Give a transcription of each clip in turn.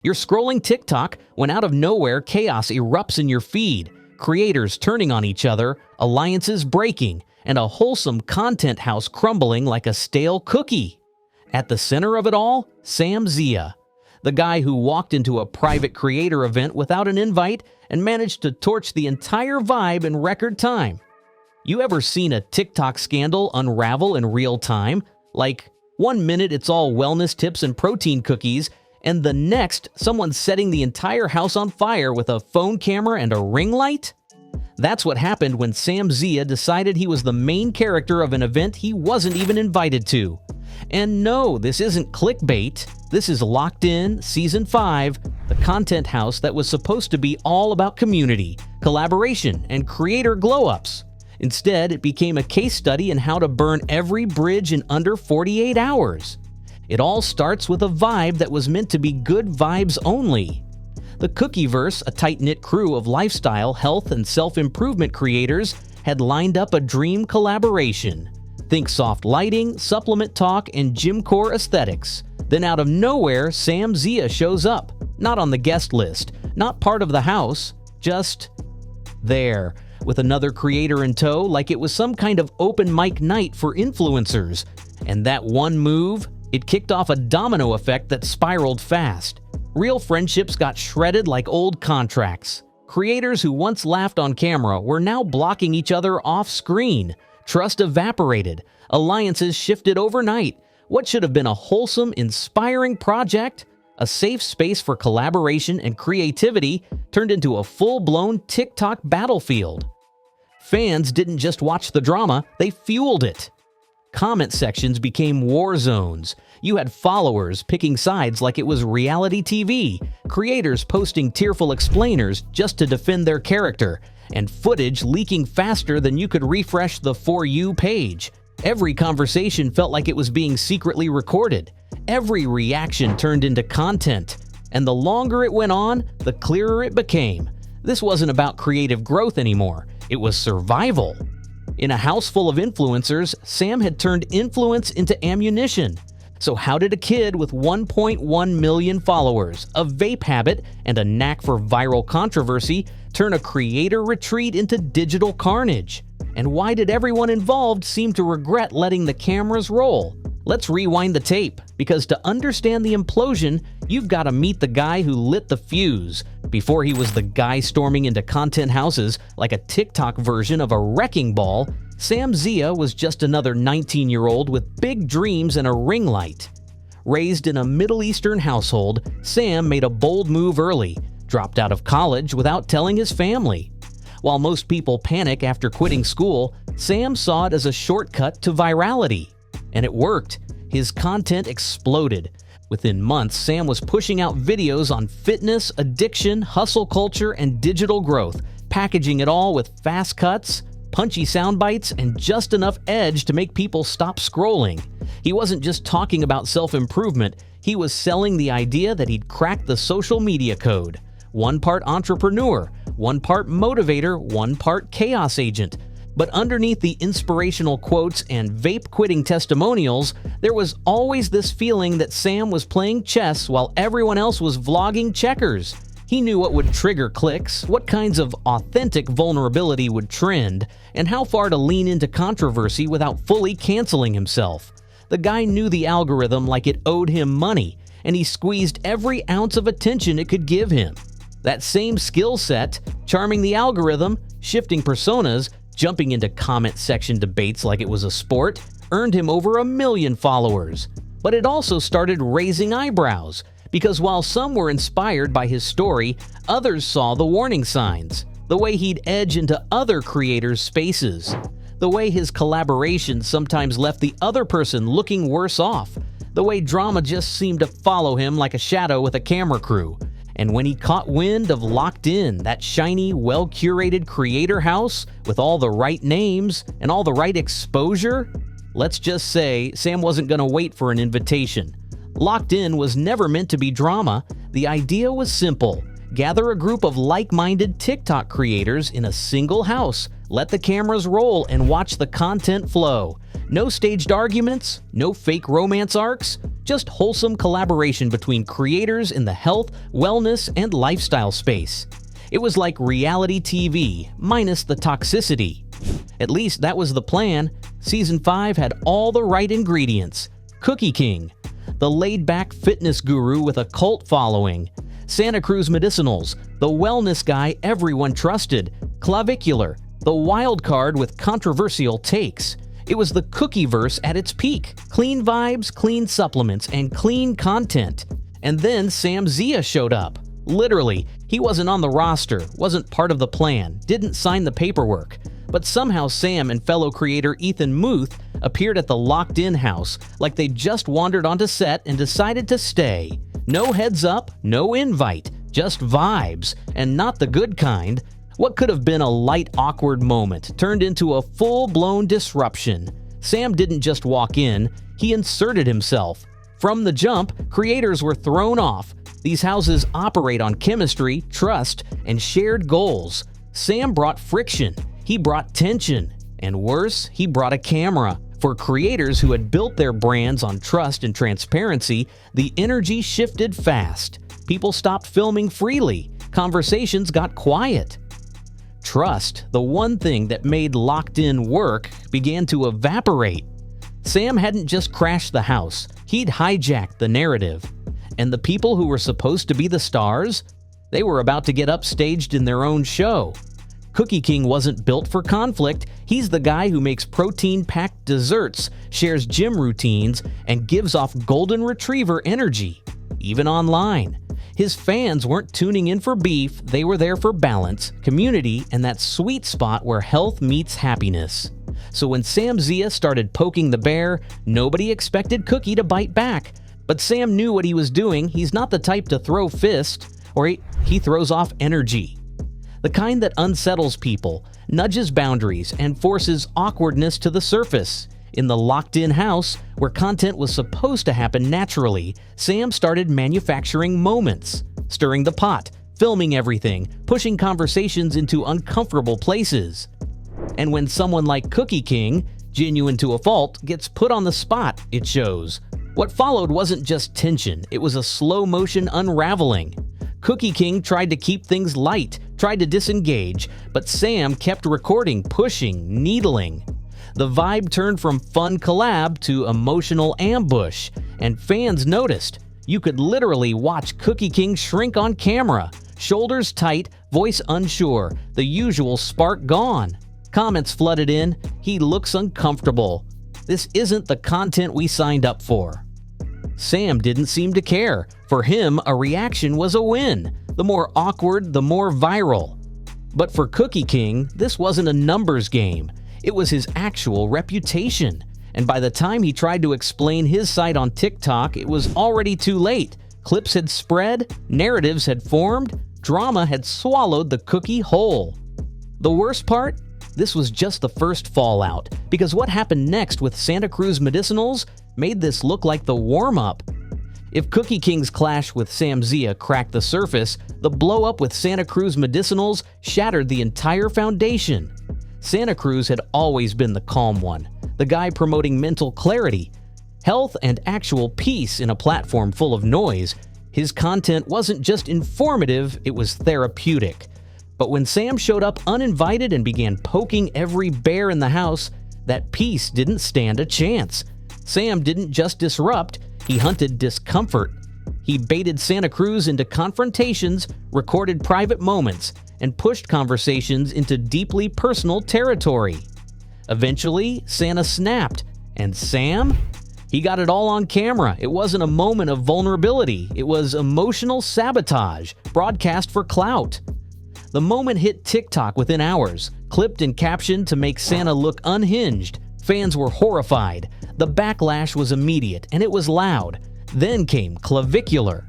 You're scrolling TikTok when out of nowhere chaos erupts in your feed, creators turning on each other, alliances breaking, and a wholesome content house crumbling like a stale cookie. At the center of it all, Sam Zia, the guy who walked into a private creator event without an invite and managed to torch the entire vibe in record time. You ever seen a TikTok scandal unravel in real time? Like, 1 minute it's all wellness tips and protein cookies, and the next, someone's setting the entire house on fire with a phone camera and a ring light? That's what happened when Sam Zia decided he was the main character of an event he wasn't even invited to. And no, this isn't clickbait. This is Locked In Season 5, the content house that was supposed to be all about community, collaboration, and creator glow-ups. Instead, it became a case study in how to burn every bridge in under 48 hours. It all starts with a vibe that was meant to be good vibes only. The Cookieverse, a tight-knit crew of lifestyle, health, and self-improvement creators, had lined up a dream collaboration. Think soft lighting, supplement talk, and gymcore aesthetics. Then out of nowhere, Sam Zia shows up. Not on the guest list, not part of the house, just there, with another creator in tow like it was some kind of open mic night for influencers. And that one move, it kicked off a domino effect that spiraled fast. Real friendships got shredded like old contracts. Creators who once laughed on camera were now blocking each other off screen. Trust evaporated. Alliances shifted overnight. What should have been a wholesome, inspiring project, a safe space for collaboration and creativity, turned into a full-blown TikTok battlefield. Fans didn't just watch the drama, they fueled it. Comment sections became war zones. You had followers picking sides like it was reality TV, creators posting tearful explainers just to defend their character, and footage leaking faster than you could refresh the For You page. Every conversation felt like it was being secretly recorded. Every reaction turned into content. And the longer it went on, the clearer it became. This wasn't about creative growth anymore. It was survival. In a house full of influencers, Sam had turned influence into ammunition. So how did a kid with 1.1 million followers, a vape habit, and a knack for viral controversy turn a creator retreat into digital carnage? And why did everyone involved seem to regret letting the cameras roll? Let's rewind the tape, because to understand the implosion, you've got to meet the guy who lit the fuse. Before he was the guy storming into content houses like a TikTok version of a wrecking ball, Sam Zia was just another 19-year-old with big dreams and a ring light. Raised in a Middle Eastern household, Sam made a bold move early, dropped out of college without telling his family. While most people panic after quitting school, Sam saw it as a shortcut to virality. And it worked. His content exploded. Within months, Sam was pushing out videos on fitness, addiction, hustle culture, and digital growth, packaging it all with fast cuts, punchy sound bites, and just enough edge to make people stop scrolling. He wasn't just talking about self-improvement, he was selling the idea that he'd cracked the social media code. One part entrepreneur, one part motivator, one part chaos agent. But underneath the inspirational quotes and vape-quitting testimonials, there was always this feeling that Sam was playing chess while everyone else was vlogging checkers. He knew what would trigger clicks, what kinds of authentic vulnerability would trend, and how far to lean into controversy without fully canceling himself. The guy knew the algorithm like it owed him money, and he squeezed every ounce of attention it could give him. That same skill set, charming the algorithm, shifting personas, jumping into comment section debates like it was a sport, earned him over 1 million followers. But it also started raising eyebrows, because while some were inspired by his story, others saw the warning signs, the way he'd edge into other creators' spaces, the way his collaborations sometimes left the other person looking worse off, the way drama just seemed to follow him like a shadow with a camera crew. And when he caught wind of Locked In, that shiny, well-curated creator house with all the right names and all the right exposure, let's just say Sam wasn't going to wait for an invitation. Locked In was never meant to be drama. The idea was simple. Gather a group of like-minded TikTok creators in a single house, let the cameras roll, and watch the content flow. No staged arguments, no fake romance arcs, just wholesome collaboration between creators in the health, wellness, and lifestyle space. It was like reality TV, minus the toxicity. At least that was the plan. Season 5 had all the right ingredients. Cookie King, the laid-back fitness guru with a cult following. Santa Cruz Medicinals, the wellness guy everyone trusted. Clavicular, the wild card with controversial takes. It was the Cookieverse at its peak. Clean vibes, clean supplements, and clean content. And then Sam Zia showed up. Literally, he wasn't on the roster, wasn't part of the plan, didn't sign the paperwork. But somehow Sam and fellow creator Ethan Muth appeared at the locked-in house like they just wandered onto set and decided to stay. No heads up, no invite, just vibes, and not the good kind. What could have been a light, awkward moment turned into a full-blown disruption. Sam didn't just walk in, he inserted himself. From the jump, creators were thrown off. These houses operate on chemistry, trust, and shared goals. Sam brought friction, he brought tension, and worse, he brought a camera. For creators who had built their brands on trust and transparency, the energy shifted fast. People stopped filming freely. Conversations got quiet. Trust, the one thing that made locked-in work, began to evaporate. Sam hadn't just crashed the house, he'd hijacked the narrative. And the people who were supposed to be the stars? They were about to get upstaged in their own show. Cookie King wasn't built for conflict. He's the guy who makes protein-packed desserts, shares gym routines, and gives off golden retriever energy, even online. His fans weren't tuning in for beef, they were there for balance, community, and that sweet spot where health meets happiness. So when Sam Zia started poking the bear, nobody expected Cookie to bite back. But Sam knew what he was doing. He's not the type to throw fists, or he throws off energy. The kind that unsettles people, nudges boundaries, and forces awkwardness to the surface. In the locked-in house, where content was supposed to happen naturally, Sam started manufacturing moments, stirring the pot, filming everything, pushing conversations into uncomfortable places. And when someone like Cookie King, genuine to a fault, gets put on the spot, it shows. What followed wasn't just tension, it was a slow-motion unraveling. Cookie King tried to keep things light, tried to disengage, but Sam kept recording, pushing, needling. The vibe turned from fun collab to emotional ambush, and fans noticed. You could literally watch Cookie King shrink on camera, shoulders tight, voice unsure, the usual spark gone. Comments flooded in, "He looks uncomfortable. This isn't the content we signed up for." Sam didn't seem to care. For him, a reaction was a win. The more awkward, the more viral. But for Cookie King, this wasn't a numbers game. It was his actual reputation. And by the time he tried to explain his side on TikTok, it was already too late. Clips had spread, narratives had formed, drama had swallowed the cookie whole. The worst part? This was just the first fallout, because what happened next with Santa Cruz Medicinals made this look like the warm-up. If Cookie King's clash with Sam Zia cracked the surface, the blow-up with Santa Cruz Medicinals shattered the entire foundation. Santa Cruz had always been the calm one, the guy promoting mental clarity, health, and actual peace in a platform full of noise. His content wasn't just informative, it was therapeutic. But when Sam showed up uninvited and began poking every bear in the house, that peace didn't stand a chance. Sam didn't just disrupt, he hunted discomfort. He baited Santa Cruz into confrontations, recorded private moments, and pushed conversations into deeply personal territory. Eventually, Santa snapped, and Sam? He got it all on camera. It wasn't a moment of vulnerability. It was emotional sabotage, broadcast for clout. The moment hit TikTok within hours, clipped and captioned to make Santa look unhinged. Fans were horrified. The backlash was immediate, and it was loud. Then came Clavicular.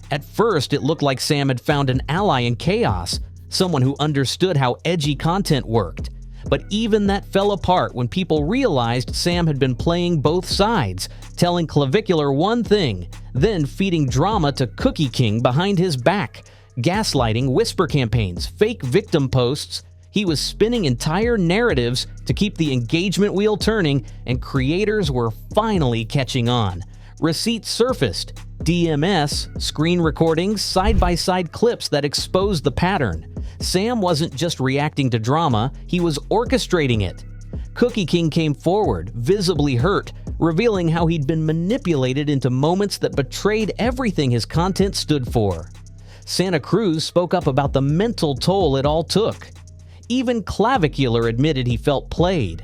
At first, it looked like Sam had found an ally in chaos, someone who understood how edgy content worked. But even that fell apart when people realized Sam had been playing both sides, telling Clavicular one thing, then feeding drama to Cookie King behind his back, gaslighting, whisper campaigns, fake victim posts. He was spinning entire narratives to keep the engagement wheel turning, and creators were finally catching on. Receipts surfaced, DMS, screen recordings, side-by-side clips that exposed the pattern. Sam wasn't just reacting to drama, he was orchestrating it. Cookie King came forward, visibly hurt, revealing how he'd been manipulated into moments that betrayed everything his content stood for. Santa Cruz spoke up about the mental toll it all took. Even Clavicular admitted he felt played.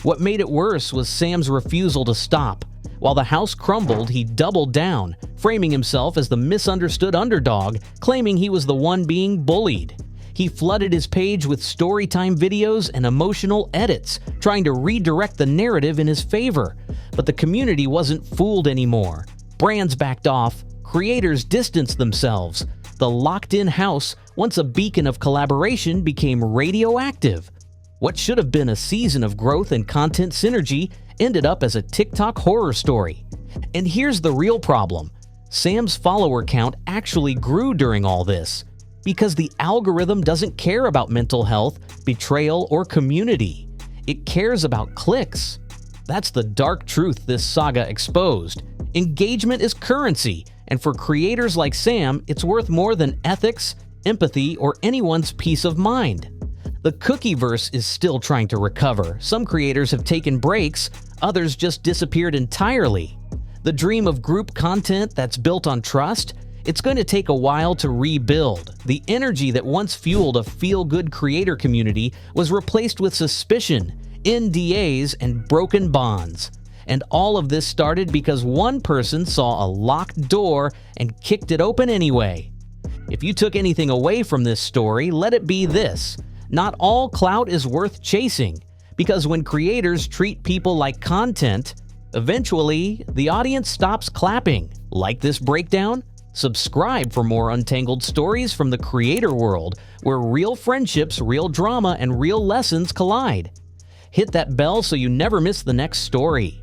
What made it worse was Sam's refusal to stop. While the house crumbled, he doubled down, framing himself as the misunderstood underdog, claiming he was the one being bullied. He flooded his page with storytime videos and emotional edits, trying to redirect the narrative in his favor. But the community wasn't fooled anymore. Brands backed off, creators distanced themselves. The locked-in house, once a beacon of collaboration, became radioactive. What should have been a season of growth and content synergy ended up as a TikTok horror story. And here's the real problem. Sam's follower count actually grew during all this, because the algorithm doesn't care about mental health, betrayal, or community. It cares about clicks. That's the dark truth this saga exposed. Engagement is currency, and for creators like Sam, it's worth more than ethics, empathy, or anyone's peace of mind. The Cookieverse is still trying to recover. Some creators have taken breaks, others just disappeared entirely. The dream of group content that's built on trust, it's going to take a while to rebuild. The energy that once fueled a feel-good creator community was replaced with suspicion, NDAs, and broken bonds. And all of this started because one person saw a locked door and kicked it open anyway. If you took anything away from this story, let it be this: not all clout is worth chasing, because when creators treat people like content, eventually the audience stops clapping. Like this breakdown? Subscribe for more untangled stories from the creator world, where real friendships, real drama, and real lessons collide. Hit that bell so you never miss the next story.